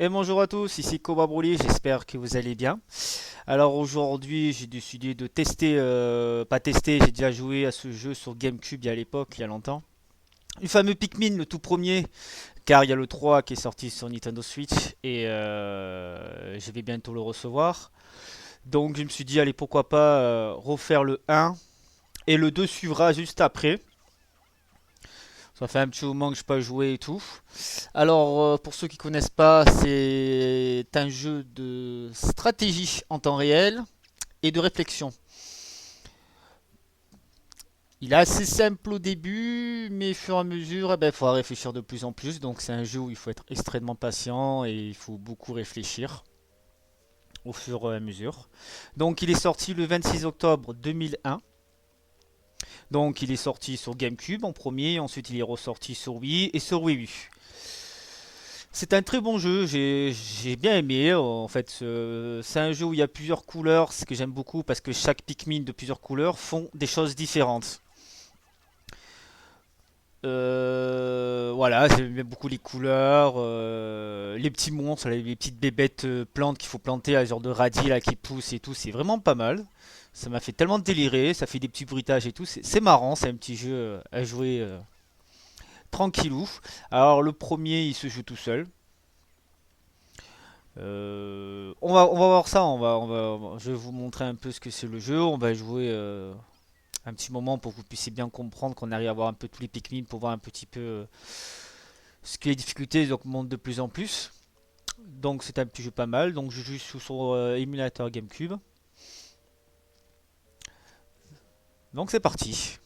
Et bonjour à tous, ici Cobra Broly, j'espère que vous allez bien. Alors aujourd'hui j'ai décidé de tester, pas tester, j'ai déjà joué à ce jeu sur GameCube il y a l'époque, il y a longtemps. Le fameux Pikmin, le tout premier, car il y a le 3 qui est sorti sur Nintendo Switch et je vais bientôt le recevoir. Donc je me suis dit allez pourquoi pas refaire le 1 et le 2 suivra juste après. Ça fait un petit moment que je n'ai pas joué et tout. Alors, pour ceux qui connaissent pas, c'est un jeu de stratégie en temps réel et de réflexion. Il est assez simple au début, mais au fur et à mesure, il faudra réfléchir de plus en plus. Donc, c'est un jeu où il faut être extrêmement patient et il faut beaucoup réfléchir au fur et à mesure. Donc, il est sorti le 26 octobre 2001. Donc, il est sorti sur GameCube en premier, ensuite il est ressorti sur Wii et sur Wii U. C'est un très bon jeu, j'ai bien aimé. En fait, c'est un jeu où il y a plusieurs couleurs, ce que j'aime beaucoup parce que chaque Pikmin de plusieurs couleurs font des choses différentes. Voilà, j'aime beaucoup les couleurs, les petits monstres, les petites bébêtes plantes qu'il faut planter, à genre de radis là qui poussent et tout, c'est vraiment pas mal. Ça m'a fait tellement délirer, ça fait des petits bruitages et tout, c'est marrant, c'est un petit jeu à jouer tranquillou. Alors le premier, il se joue tout seul. On va voir ça, je vais vous montrer un peu ce que c'est le jeu. On va jouer un petit moment pour que vous puissiez bien comprendre qu'on arrive à voir un peu tous les Pikmin pour voir un petit peu ce que les difficultés augmentent de plus en plus. Donc c'est un petit jeu pas mal. Donc je joue sous son émulateur GameCube. Donc c'est parti.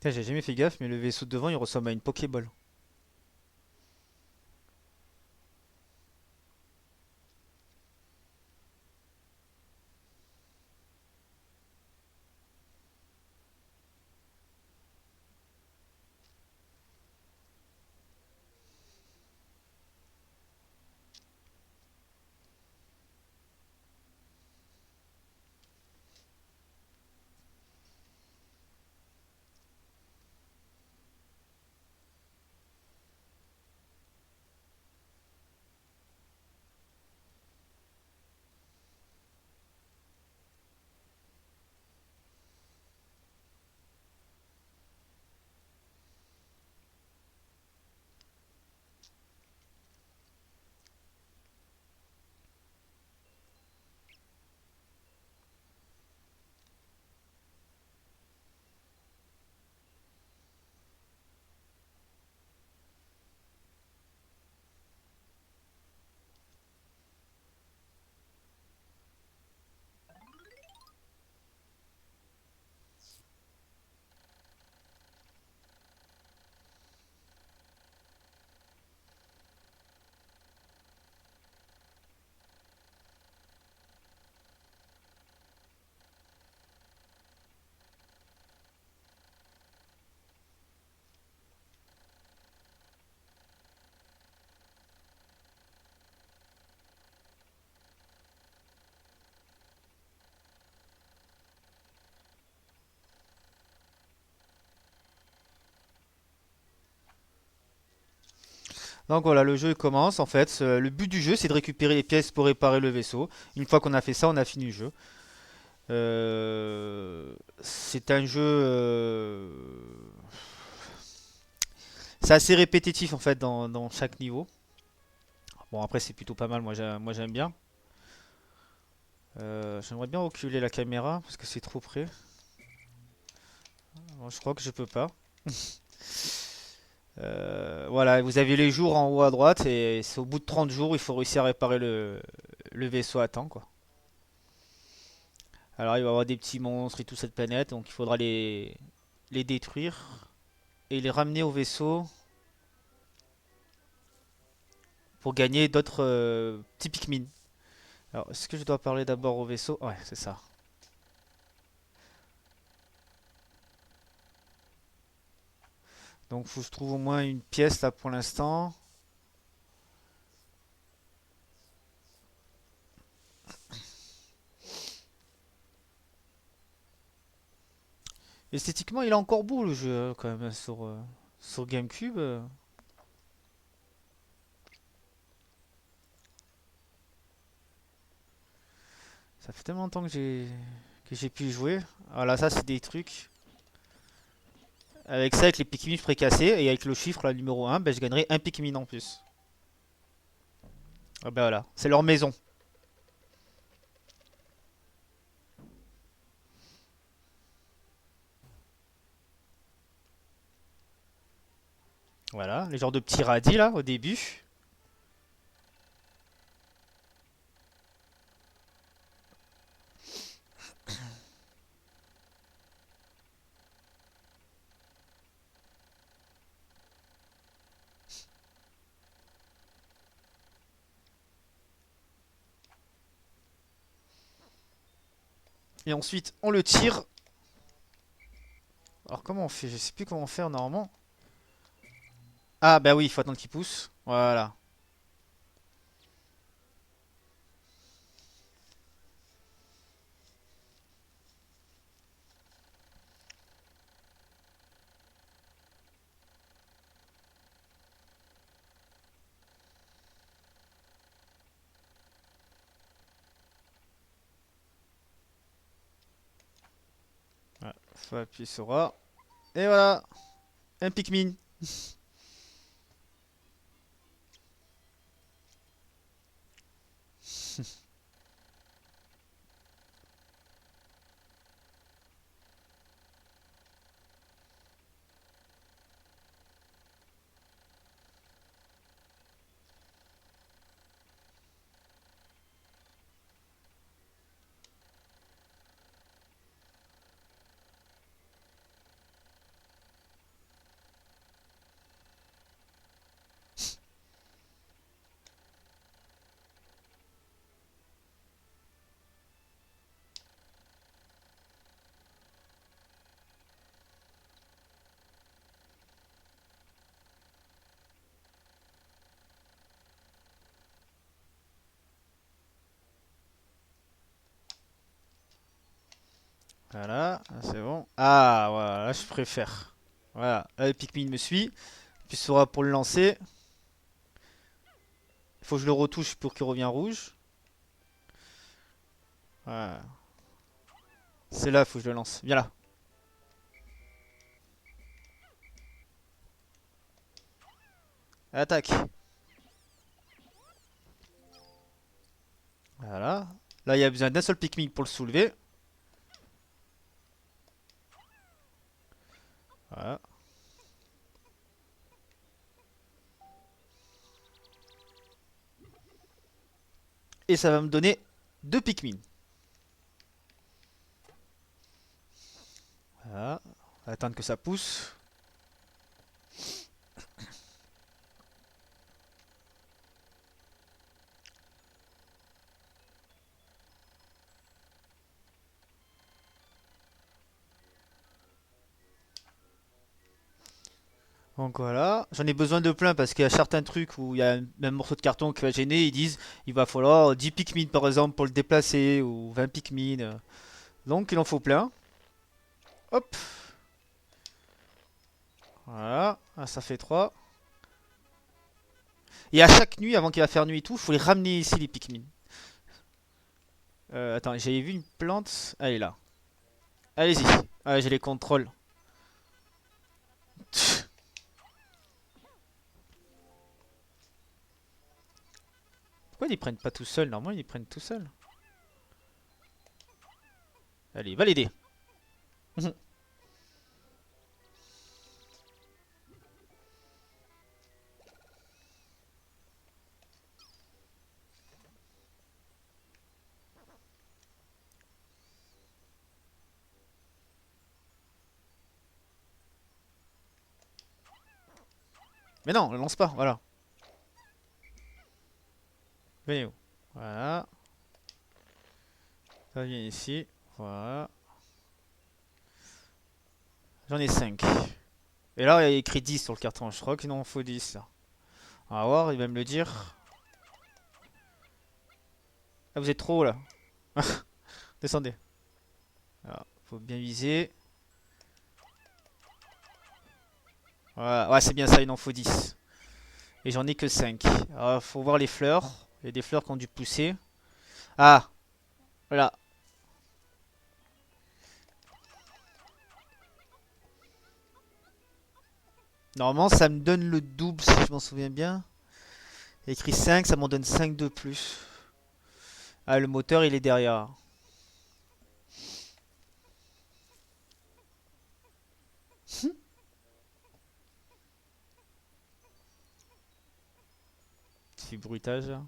Putain, j'ai jamais fait gaffe, mais le vaisseau de devant il ressemble à une Pokéball. Donc voilà, le jeu commence en fait. Le but du jeu c'est de récupérer les pièces pour réparer le vaisseau. Une fois qu'on a fait ça, on a fini le jeu. C'est un jeu. C'est assez répétitif en fait dans chaque niveau. Bon après c'est plutôt pas mal, moi j'aime bien. J'aimerais bien reculer la caméra parce que c'est trop près. Bon, je crois que je peux pas. Voilà, vous avez les jours en haut à droite et c'est au bout de 30 jours il faut réussir à réparer le vaisseau à temps quoi. Alors il va y avoir des petits monstres et toute cette planète, donc il faudra les détruire et les ramener au vaisseau pour gagner d'autres petits Pikmin. Alors est-ce que je dois parler d'abord au vaisseau? Ouais, c'est ça. Donc faut que je trouve au moins une pièce là pour l'instant. Esthétiquement, il est encore beau le jeu quand même sur GameCube. Ça fait tellement longtemps que j'ai pu y jouer. Voilà, ça c'est des trucs. Avec ça, avec les Pikmin précassés et avec le chiffre là, numéro 1, ben, je gagnerai un Pikmin en plus. Ah ben voilà, c'est leur maison. Voilà, les genres de petits radis là au début. Et ensuite, on le tire. Alors comment on fait? Je sais plus comment faire normalement. Ah bah oui, il faut attendre qu'il pousse. Voilà. Voilà, faut appuyer sur A. Et voilà, un Pikmin. Voilà, c'est bon. Ah voilà, là je préfère. Voilà, là le Pikmin me suit. Puis sera pour le lancer. Il faut que je le retouche pour qu'il revienne rouge. Voilà. C'est là, il faut que je le lance. Viens là. Attaque. Voilà. Là, il y a besoin d'un seul Pikmin pour le soulever. Voilà. Et ça va me donner deux Pikmin. Voilà. On va attendre que ça pousse. Donc voilà, j'en ai besoin de plein parce qu'il y a certains trucs où il y a un morceau de carton qui va gêner, ils disent il va falloir 10 Pikmin par exemple pour le déplacer ou 20 Pikmin. Donc il en faut plein. Hop, voilà, ah, ça fait 3. Et à chaque nuit, avant qu'il va faire nuit et tout, il faut les ramener ici les Pikmin. Attends, j'avais vu une plante, elle est là. Allez-y, ah, j'ai les contrôles. Pourquoi ils prennent pas tout seuls? Normalement ils prennent tout seuls. Allez, validé. Mais non, ne lance pas, voilà. Venez où? Voilà. Ça vient ici. Voilà. J'en ai 5. Et là, il y a écrit 10 sur le carton. Je crois qu'il en faut 10 là. On va voir, il va me le dire. Ah, vous êtes trop haut là. Descendez. Alors, faut bien viser. Voilà. Ouais, c'est bien ça, il en faut 10. Et j'en ai que 5. Alors, faut voir les fleurs. Il y a des fleurs qui ont dû pousser. Ah, voilà. Normalement, ça me donne le double si je m'en souviens bien. Il y a écrit 5, ça m'en donne 5 de plus. Ah, le moteur, il est derrière. Petit bruitage là.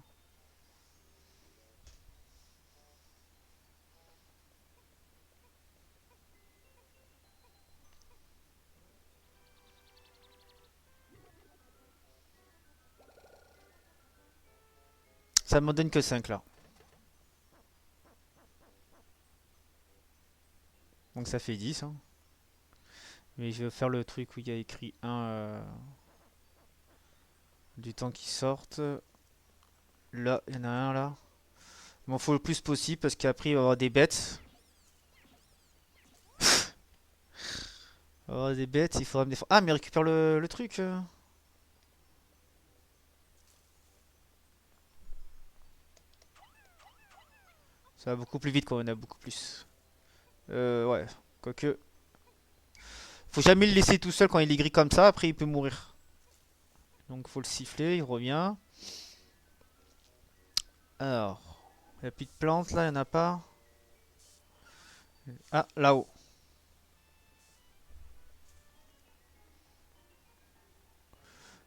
Ça m'en donne que 5 là. Donc ça fait 10, hein. Mais je vais faire le truc où il y a écrit 1 du temps qui sortent. Là, il y en a un là. Il m'en faut le plus possible parce qu'après il va y avoir des bêtes. Il va y avoir des bêtes, il faudra me défendre. Ah, mais récupère le truc. Ça va beaucoup plus vite quand on a beaucoup plus. Ouais. Quoique. Faut jamais le laisser tout seul quand il est gris comme ça, après il peut mourir. Donc faut le siffler, il revient. Alors. Il n'y a plus de plantes là, il n'y en a pas. Ah, là-haut.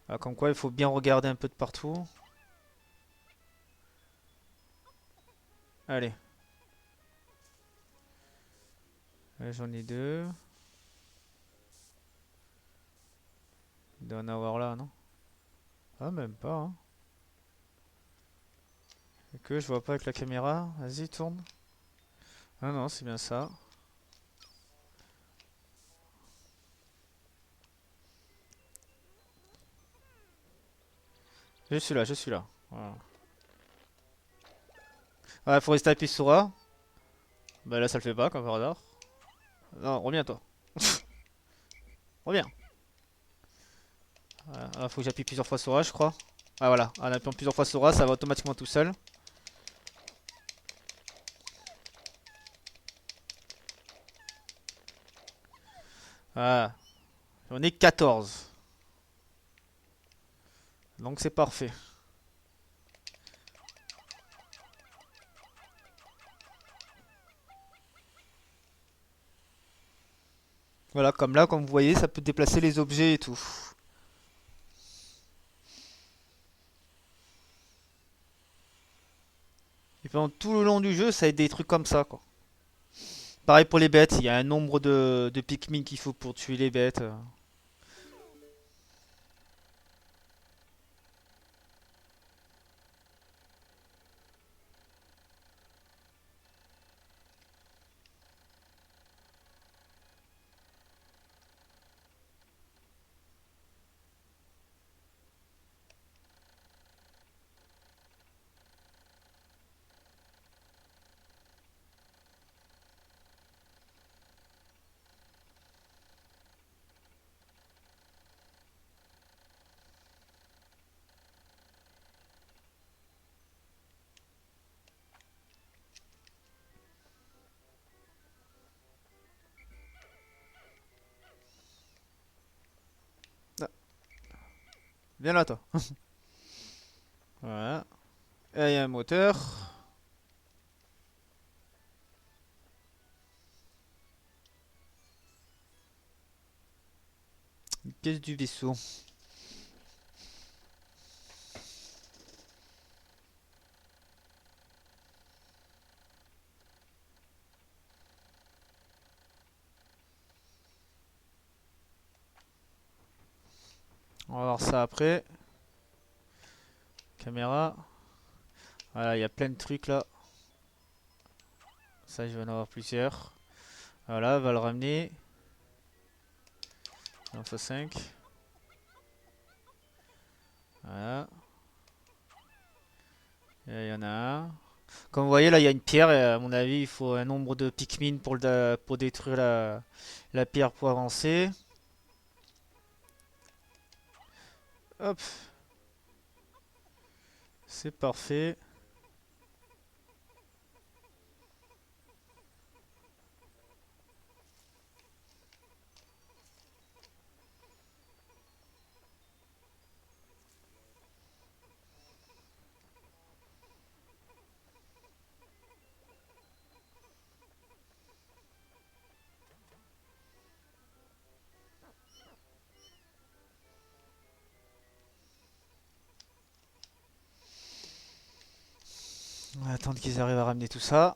Ah, comme quoi il faut bien regarder un peu de partout. Allez. J'en ai deux. Il doit en avoir là, non? Ah, même pas, hein. Et que je vois pas avec la caméra. Vas-y, tourne. Ah non, c'est bien ça. Je suis là, je suis là. Voilà. Ouais, faut rester appuyé sur A. Bah là, ça le fait pas, comme par hasard. Non, reviens toi. Reviens. Voilà. Ah, faut que j'appuie plusieurs fois sur A, je crois. Ah voilà, en appuyant plusieurs fois sur A, ça va automatiquement tout seul. Voilà. J'en ai 14. Donc c'est parfait. Voilà, comme là, comme vous voyez, ça peut déplacer les objets et tout. Et pendant tout le long du jeu, ça va être des trucs comme ça, quoi. Pareil pour les bêtes, il y a un nombre de Pikmin qu'il faut pour tuer les bêtes. Ah, viens là, toi. Voilà. Et il y a un moteur. Une pièce du vaisseau. On va voir ça après. Caméra. Voilà, il y a plein de trucs là. Ça, je vais en avoir plusieurs. Voilà, on va le ramener. Lance à 5. Voilà. Et il y en a un. Comme vous voyez, là, il y a une pierre. Et à mon avis, il faut un nombre de Pikmin pour détruire la pierre pour avancer. Hop, c'est parfait. On va attendre qu'ils arrivent à ramener tout ça.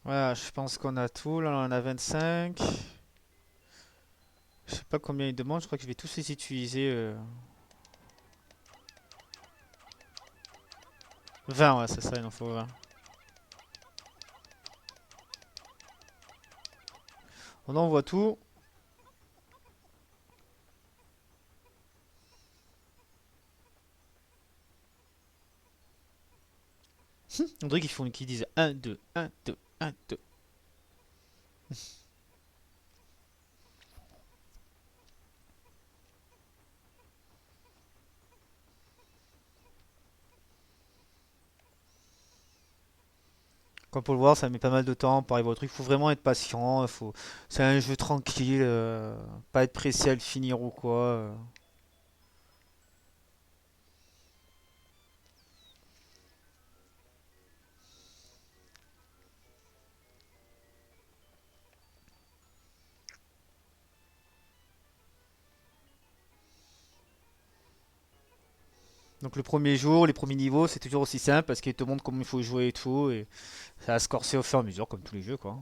Voilà, je pense qu'on a tout. Là, on en a 25. Je sais pas combien ils demandent. Je crois que je vais tous les utiliser. 20, ouais, c'est ça, il en faut 20. On envoie tout. On dirait qu'ils disent un, 2, un, 2, un, 2. Comme pour le voir, ça met pas mal de temps pour arriver au truc. Il faut vraiment être patient. C'est un jeu tranquille. Pas être pressé à le finir ou quoi. Donc le premier jour, les premiers niveaux, c'est toujours aussi simple parce qu'il te montre comment il faut jouer et tout. Et ça va se corser au fur et à mesure, comme tous les jeux, quoi.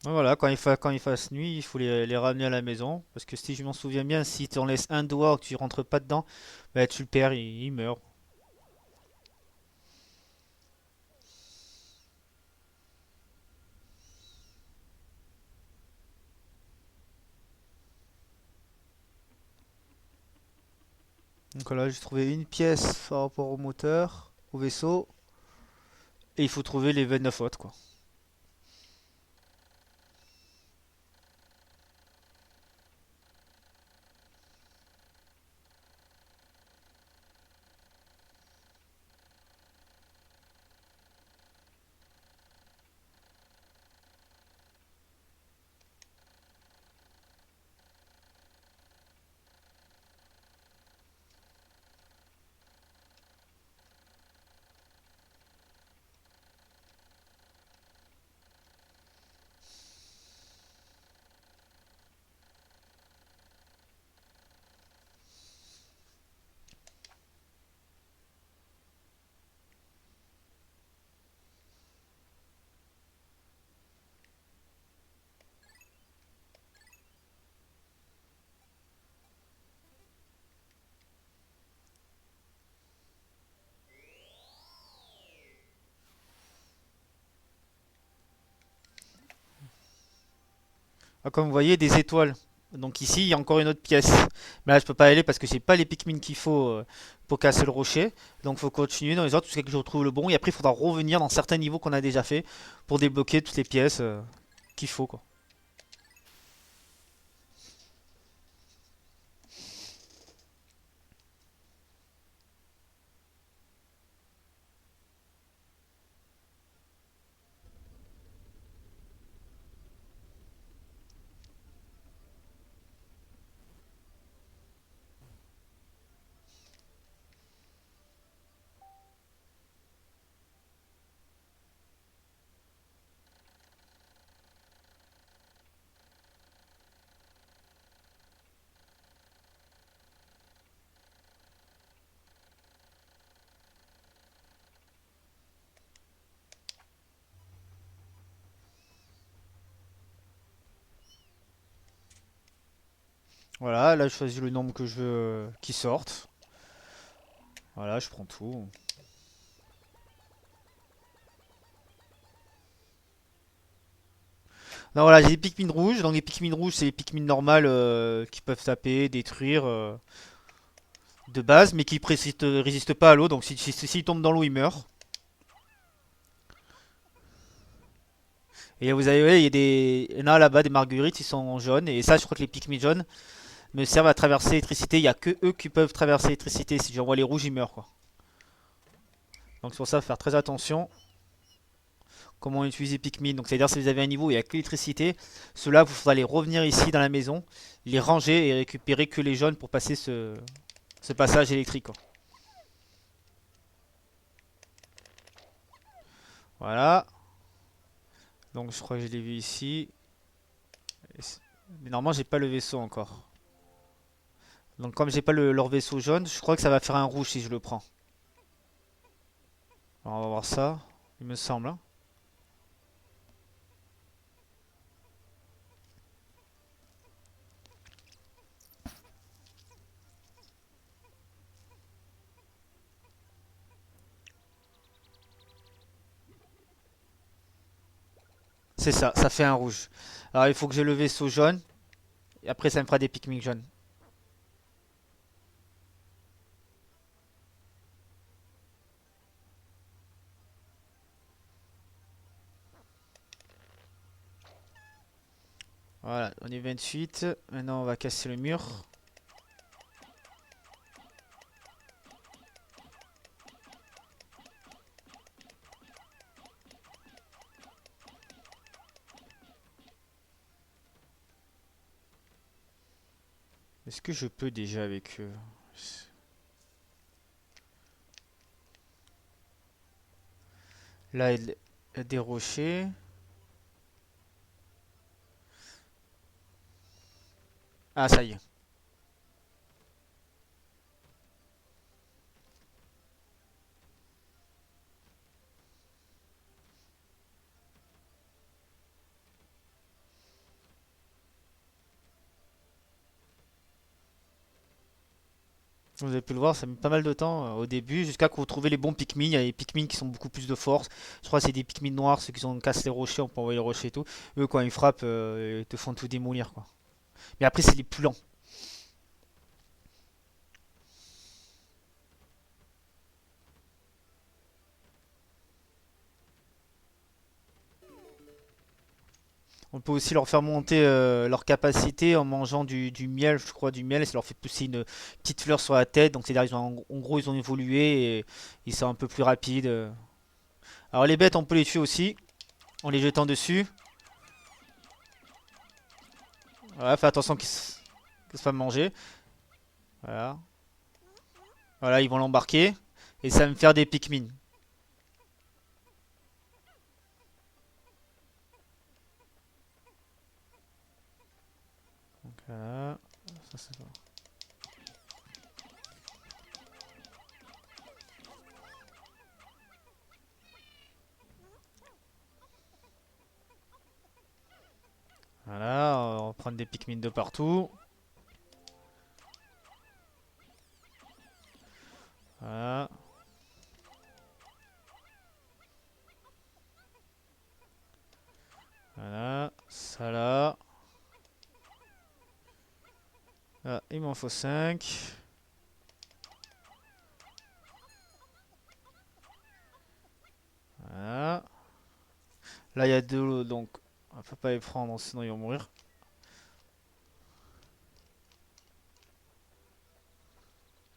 Voilà, quand il fasse nuit, il faut les ramener à la maison. Parce que si je m'en souviens bien, si tu en laisses un doigt ou que tu rentres pas dedans, bah, tu le perds, il meurt. Donc là, j'ai trouvé une pièce par rapport au moteur, au vaisseau. Et il faut trouver les 29 autres, quoi. Ah, comme vous voyez, des étoiles. Donc ici, il y a encore une autre pièce. Mais là, je peux pas y aller parce que j'ai pas les Pikmin qu'il faut pour casser le rocher. Donc faut continuer dans les autres jusqu'à ce que je retrouve le bon. Et après, il faudra revenir dans certains niveaux qu'on a déjà fait pour débloquer toutes les pièces qu'il faut, quoi. Voilà, là, je choisis le nombre que je veux qui sorte. Voilà, je prends tout. Non, voilà, j'ai des Pikmin rouges. Donc les Pikmin rouges, c'est les Pikmin normales qui peuvent taper, détruire de base, mais qui résistent pas à l'eau. Donc s'ils tombent dans l'eau, ils meurent. Et vous avez, ouais, il y a il y en a là-bas, des marguerites, ils sont jaunes. Et ça, je crois que les Pikmin jaunes me servent à traverser l'électricité. Il y a que eux qui peuvent traverser l'électricité. Si j'envoie les rouges, ils meurent, quoi. Donc c'est pour ça, faire très attention. Comment utiliser Pikmin. Donc c'est-à-dire si vous avez un niveau où il n'y a que l'électricité, ceux-là, vous faudra aller revenir ici dans la maison, les ranger et récupérer que les jaunes pour passer ce passage électrique, quoi. Voilà. Donc je crois que je l'ai vu ici. Mais normalement, j'ai pas le vaisseau encore. Donc comme j'ai pas leur vaisseau jaune, je crois que ça va faire un rouge si je le prends. Alors, on va voir ça, il me semble, hein. C'est ça, ça fait un rouge. Alors il faut que j'ai le vaisseau jaune, et après ça me fera des Pikmin jaunes. Voilà, on est 28. Maintenant on va casser le mur. Est-ce que je peux déjà avec eux? Là, il y a des rochers. Ah, ça y est. Vous avez pu le voir, ça met pas mal de temps au début, jusqu'à que vous trouvez les bons Pikmin. Il y a des Pikmin qui sont beaucoup plus de force. Je crois que c'est des Pikmin noirs, ceux qui sont cassent les rochers, on peut envoyer les rochers et tout. Eux, quand ils frappent, ils te font tout démolir, quoi. Mais après, c'est les plus lents. On peut aussi leur faire monter leur capacité en mangeant du miel, je crois, du miel, et ça leur fait pousser une petite fleur sur la tête. Donc, c'est-à-dire, en gros, ils ont évolué et ils sont un peu plus rapides. Alors, les bêtes, on peut les tuer aussi en les jetant dessus. Voilà, fais attention qu'ils se fassent manger. Voilà. Voilà, ils vont l'embarquer. Et ça va me faire des Pikmin. Donc, voilà. Ça, c'est bon. Voilà, on va prendre des Pikmin de partout. Voilà. Voilà. Ça là. Il m'en faut 5. Voilà. Là, il y a de l'eau, donc on peut pas les prendre, sinon ils vont mourir.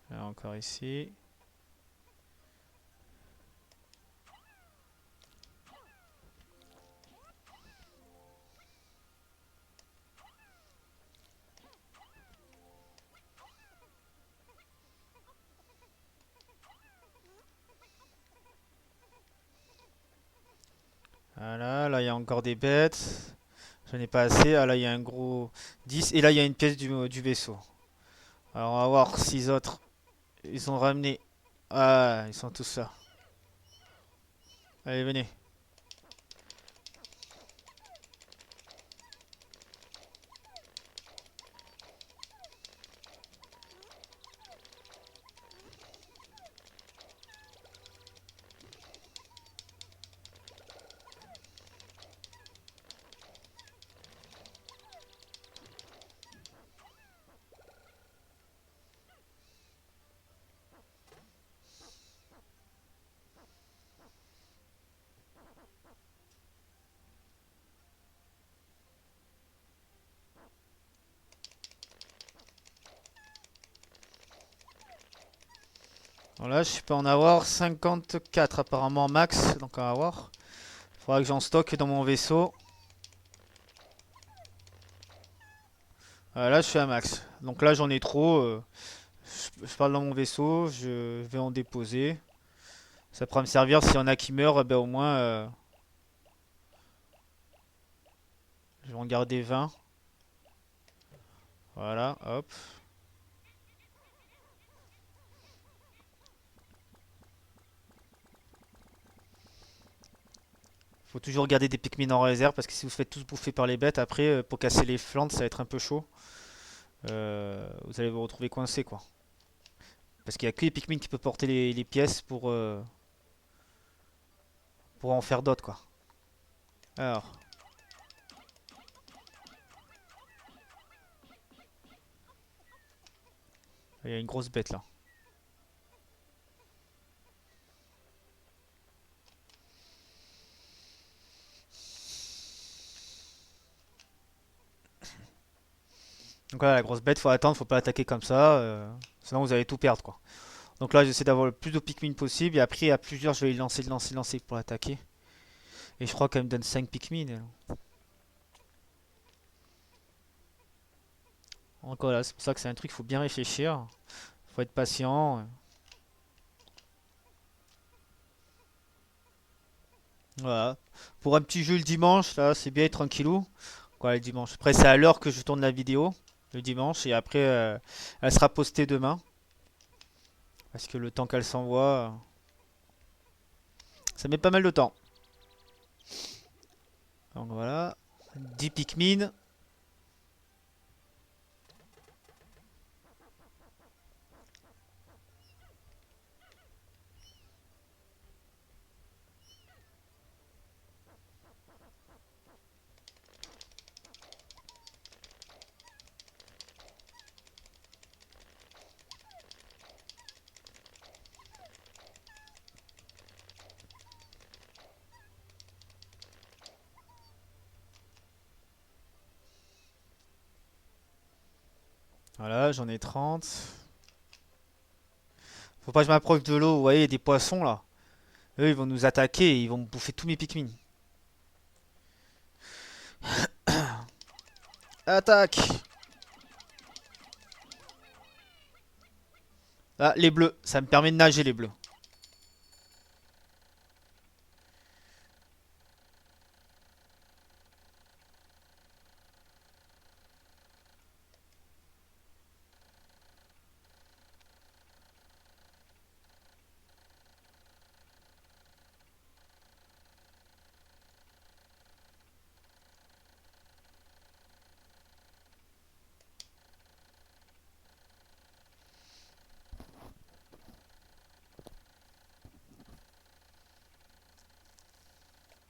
Là, encore ici. Voilà, là il y a encore des bêtes. J'en ai pas assez. Ah là il y a un gros 10. Et là il y a une pièce du vaisseau. Alors on va voir si les autres ils ont ramené. Ah, ils sont tous là. Allez, venez. Bon, là je peux en avoir 54 apparemment max. Donc on va voir. Faudra que j'en stocke dans mon vaisseau. Là je suis à max. Donc là j'en ai trop. Je parle dans mon vaisseau. Je vais en déposer. Ça pourra me servir s'il y en a qui meurent. Ben, au moins je vais en garder 20. Voilà, hop. Faut toujours garder des Pikmin en réserve parce que si vous faites tous bouffer par les bêtes, après pour casser les flancs ça va être un peu chaud. Vous allez vous retrouver coincé quoi. Parce qu'il y a que les Pikmin qui peuvent porter les pièces pour en faire d'autres quoi. Alors, il y a une grosse bête là. Donc voilà, la grosse bête, faut attendre, faut pas attaquer comme ça, sinon vous allez tout perdre quoi. Donc là j'essaie d'avoir le plus de Pikmin possible et après à plusieurs je vais les lancer, lancer, lancer pour l'attaquer. Et je crois qu'elle me donne 5 Pikmin. Donc voilà, c'est pour ça que c'est un truc, il faut bien réfléchir, faut être patient. Voilà. Pour un petit jeu le dimanche, là, c'est bien tranquillou. Quoi, le dimanche. Après, c'est à l'heure que je tourne la vidéo, le dimanche, et après, elle sera postée demain. Parce que le temps qu'elle s'envoie, ça met pas mal de temps. Donc voilà. 10 Pikmin. Voilà, j'en ai 30. Faut pas que je m'approche de l'eau, vous voyez, il y a des poissons là. Eux, ils vont nous attaquer et ils vont me bouffer tous mes Pikmin. Attaque! Ah, les bleus, ça me permet de nager les bleus.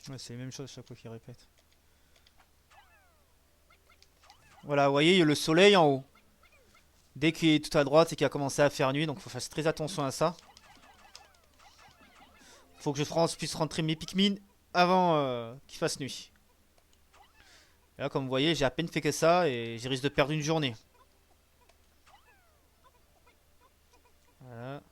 Ouais, c'est les mêmes choses chaque fois qu'ils répètent. Voilà, vous voyez, il y a le soleil en haut. Dès qu'il est tout à droite, c'est qu'il a commencé à faire nuit, donc faut faire très attention à ça. Faut que puisse rentrer mes Pikmin avant qu'il fasse nuit. Et là, comme vous voyez, j'ai à peine fait que ça et j'ai risque de perdre une journée. Voilà.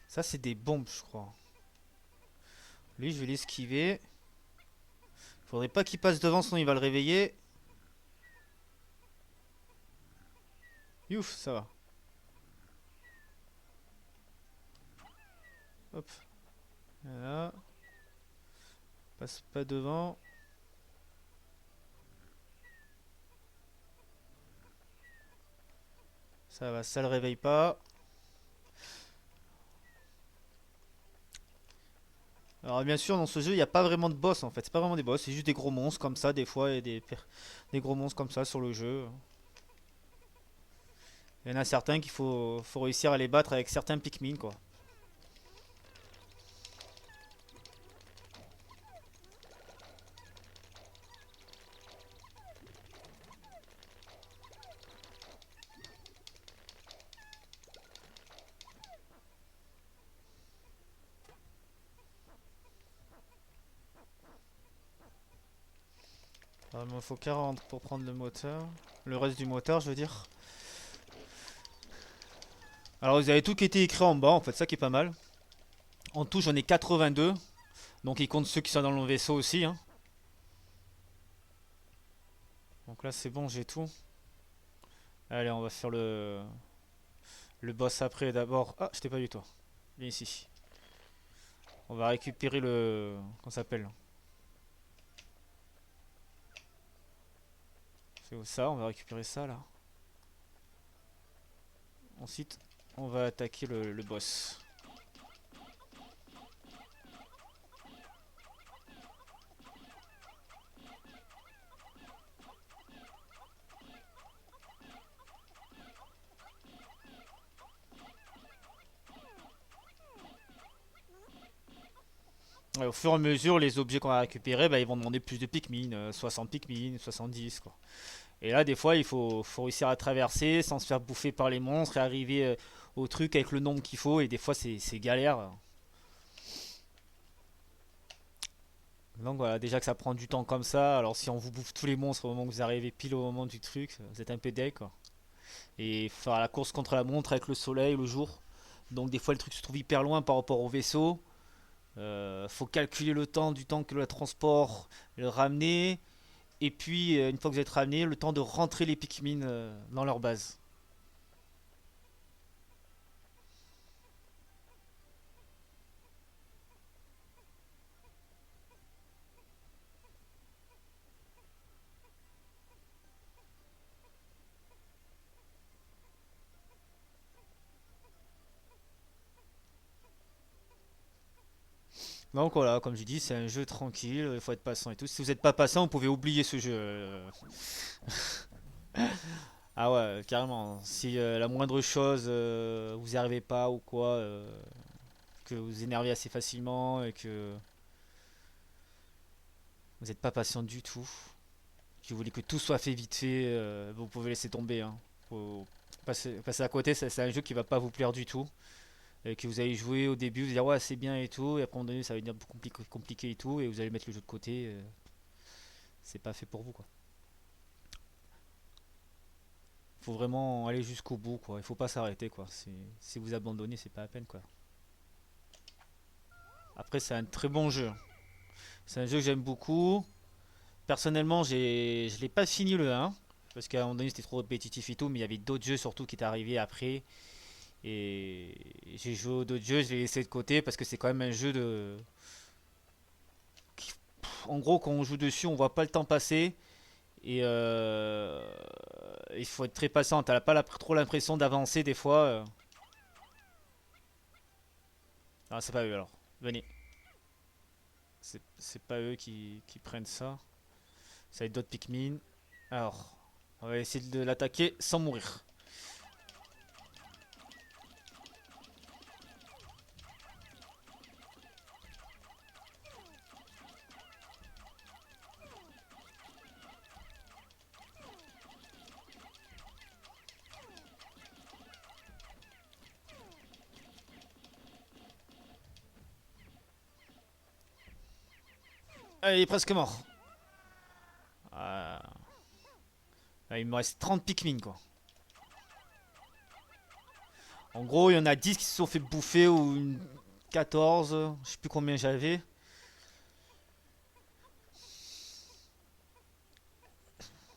Ça, c'est des bombes, je crois. Lui, je vais l'esquiver. Faudrait pas qu'il passe devant, sinon il va le réveiller. Youf, ça va. Hop. Voilà. Passe pas devant. Ça va, ça le réveille pas. Alors bien sûr, dans ce jeu, il n'y a pas vraiment de boss en fait. C'est pas vraiment des boss, c'est juste des gros monstres comme ça. Des fois, il y a des gros monstres comme ça sur le jeu. Il y en a certains faut réussir à les battre avec certains Pikmin quoi. Alors, il me faut 40 pour prendre le moteur. Le reste du moteur, je veux dire. Alors vous avez tout qui a été écrit en bas en fait, ça qui est pas mal. En tout, j'en ai 82. Donc il compte ceux qui sont dans le vaisseau aussi, hein. Donc là c'est bon, j'ai tout. Allez, on va faire le boss après d'abord. Ah, je t'ai pas du tout. Viens ici. On va récupérer le... Comment ça s'appelle? C'est où ça? On va récupérer ça là. Ensuite, on va attaquer le boss. Ouais, au fur et à mesure, les objets qu'on va récupérer, bah, ils vont demander plus de Pikmin, 60 Pikmin, 70 quoi. Et là, des fois, faut réussir à traverser sans se faire bouffer par les monstres et arriver au truc avec le nombre qu'il faut. Et des fois, c'est galère. Donc voilà, déjà que ça prend du temps comme ça, alors si on vous bouffe tous les monstres au moment où vous arrivez pile au moment du truc, vous êtes un peu deck quoi. Et il faut faire la course contre la montre avec le soleil, le jour. Donc des fois le truc se trouve hyper loin par rapport au vaisseau. Faut calculer le temps du temps que le transport, le ramener. Et puis une fois que vous êtes ramené, le temps de rentrer les Pikmin dans leur base. Donc voilà, comme j'ai dit, c'est un jeu tranquille, il faut être patient et tout. Si vous n'êtes pas patient, vous pouvez oublier ce jeu. Ah ouais, carrément. Si la moindre chose, vous n'y arrivez pas ou quoi, que vous vous énervez assez facilement et que vous n'êtes pas patient du tout, que vous voulez que tout soit fait vite fait, vous pouvez laisser tomber, hein. Faut passer à côté, c'est un jeu qui va pas vous plaire du tout. Et que vous allez jouer au début, vous allez dire ouais c'est bien et tout, et après à un moment donné ça va devenir beaucoup compliqué et tout, et vous allez mettre le jeu de côté, c'est pas fait pour vous quoi. Faut vraiment aller jusqu'au bout quoi, il faut pas s'arrêter quoi. Si vous abandonnez, c'est pas la peine quoi. Après c'est un très bon jeu. C'est un jeu que j'aime beaucoup. Personnellement, je l'ai pas fini le 1 parce qu'à un moment donné c'était trop répétitif et tout, mais il y avait d'autres jeux surtout qui étaient arrivés après Et j'ai joué aux d'autres jeux, je l'ai laissé de côté parce que c'est quand même un jeu de... En gros, quand on joue dessus, on voit pas le temps passer. Et il faut être très patient. T'as pas trop l'impression d'avancer des fois. Ah, c'est pas eux alors. Venez. C'est pas eux qui prennent ça. Ça va être d'autres Pikmin. Alors, on va essayer de l'attaquer sans mourir. Ah, il est presque mort. Ah, là, il me reste 30 Pikmin quoi. En gros, il y en a 10 qui se sont fait bouffer ou 14. Je sais plus combien j'avais.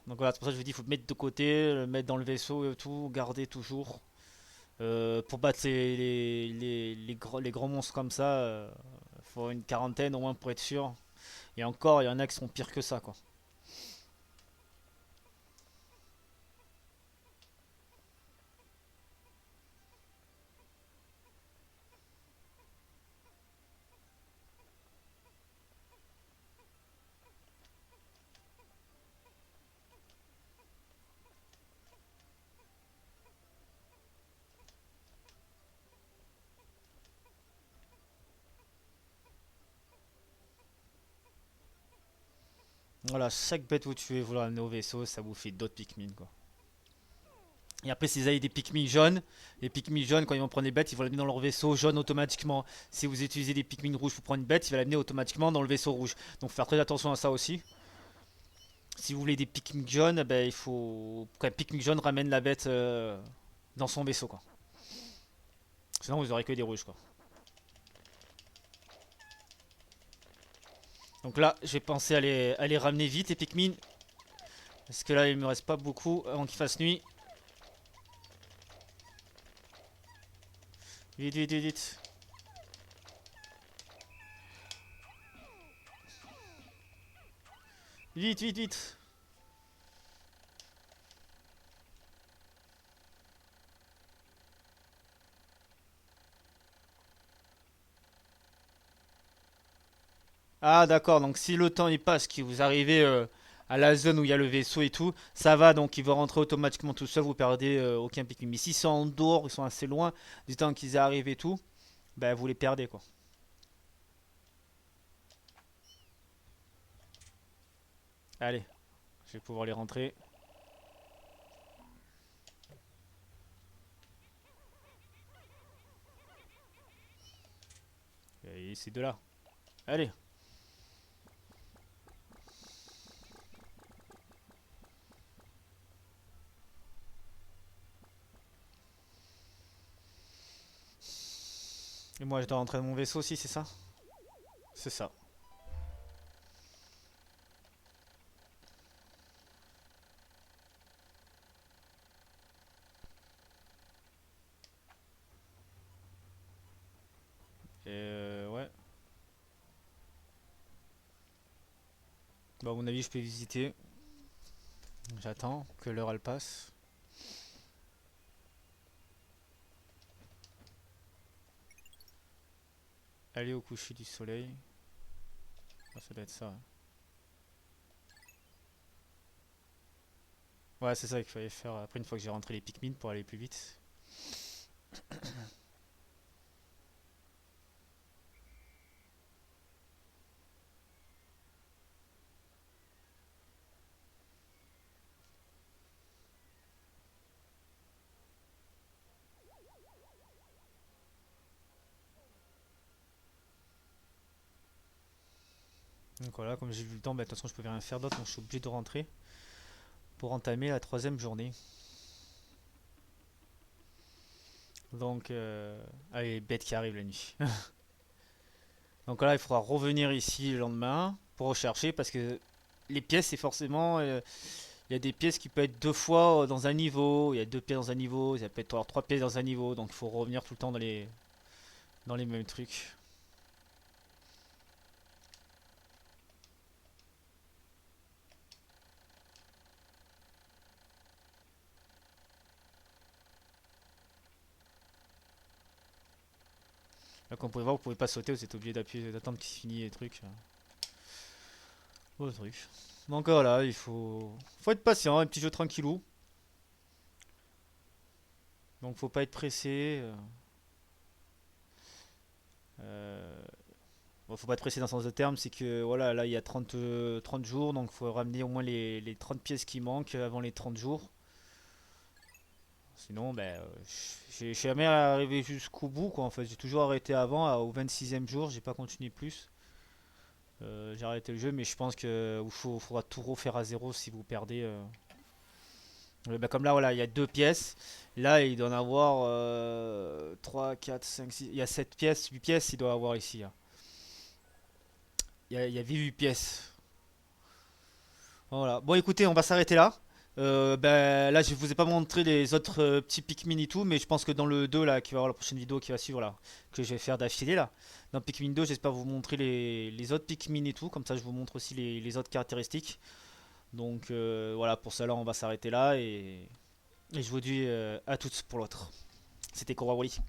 Donc voilà, c'est pour ça que je vous dis, il faut le mettre de côté, le mettre dans le vaisseau et tout, garder toujours. Pour battre les grands monstres comme ça, faut une quarantaine au moins pour être sûr. Et encore, il y en a qui sont pires que ça, quoi. Voilà, chaque bête que vous tuez, vous l'amenez au vaisseau, ça vous fait d'autres Pikmin, quoi. Et après, si vous avez des Pikmin jaunes, les Pikmin jaunes, quand ils vont prendre les bêtes, ils vont l'amener dans leur vaisseau jaune automatiquement. Si vous utilisez des Pikmin rouges pour prendre une bête, il va l'amener automatiquement dans le vaisseau rouge. Donc, faut faire très attention à ça aussi. Si vous voulez des Pikmin jaunes, ben, il faut qu'un Pikmin jaune ramène la bête dans son vaisseau, quoi. Sinon, vous aurez que des rouges, quoi. Donc là, je vais penser à les ramener vite, les Pikmin. Parce que là, il me reste pas beaucoup avant qu'il fasse nuit. Vite, vite, vite, vite. Vite, vite, vite. Ah d'accord, donc si le temps il passe, que vous arrivez à la zone où il y a le vaisseau et tout, ça va, donc il va rentrer automatiquement tout seul, vous perdez aucun Pikmin. Mais s'ils sont en dehors, ils sont assez loin du temps qu'ils arrivent et tout, ben vous les perdez quoi. Allez, je vais pouvoir les rentrer. Et ces deux-là. Allez. Et moi je dois rentrer dans mon vaisseau aussi, c'est ça? C'est ça. Et ouais. Bon, à mon avis, je peux visiter. J'attends que l'heure elle passe. Aller au coucher du soleil. Ah, ça doit être ça. Ouais, c'est ça qu'il fallait faire après une fois que j'ai rentré les Pikmin pour aller plus vite. Donc voilà, comme j'ai vu le temps, bah, de toute façon je peux rien faire d'autre, donc je suis obligé de rentrer pour entamer la troisième journée. Donc, allez, bête qui arrive la nuit. Donc là, il faudra revenir ici le lendemain pour rechercher parce que les pièces, c'est forcément. Il y a des pièces qui peuvent être deux fois dans un niveau, il y a deux pièces dans un niveau, il y a peut-être alors trois pièces dans un niveau, donc il faut revenir tout le temps dans les mêmes trucs. Là, comme vous pouvez voir, vous pouvez pas sauter, vous êtes obligé d'appuyer, d'attendre qu'il se finisse les trucs. Le truc. Donc voilà, faut être patient, un petit jeu tranquillou. Donc faut pas être pressé. Euh, bon, faut pas être pressé dans le sens de terme, c'est que voilà, là il y a 30 jours, donc faut ramener au moins les 30 pièces qui manquent avant les 30 jours. Sinon, ben, j'ai jamais arrivé jusqu'au bout, quoi. En fait, j'ai toujours arrêté avant, au 26e jour, j'ai pas continué plus. J'ai arrêté le jeu, mais je pense que faudra tout refaire à zéro si vous perdez. Ben, comme là, voilà, il y a deux pièces. Là, il doit en avoir 3, 4, 5, 6. Il y a 7 pièces, 8 pièces, il doit y avoir ici, là. Il y a 8 pièces. Voilà. Bon, écoutez, on va s'arrêter là. Ben, là, je vous ai pas montré les autres petits Pikmin et tout, mais je pense que dans le 2, là, qui va avoir la prochaine vidéo qui va suivre, là, que je vais faire d'affilée, là, dans Pikmin 2, j'espère vous montrer les autres Pikmin et tout, comme ça je vous montre aussi les autres caractéristiques. Donc voilà, pour cela, on va s'arrêter là et je vous dis à toutes pour l'autre. C'était Korwawali.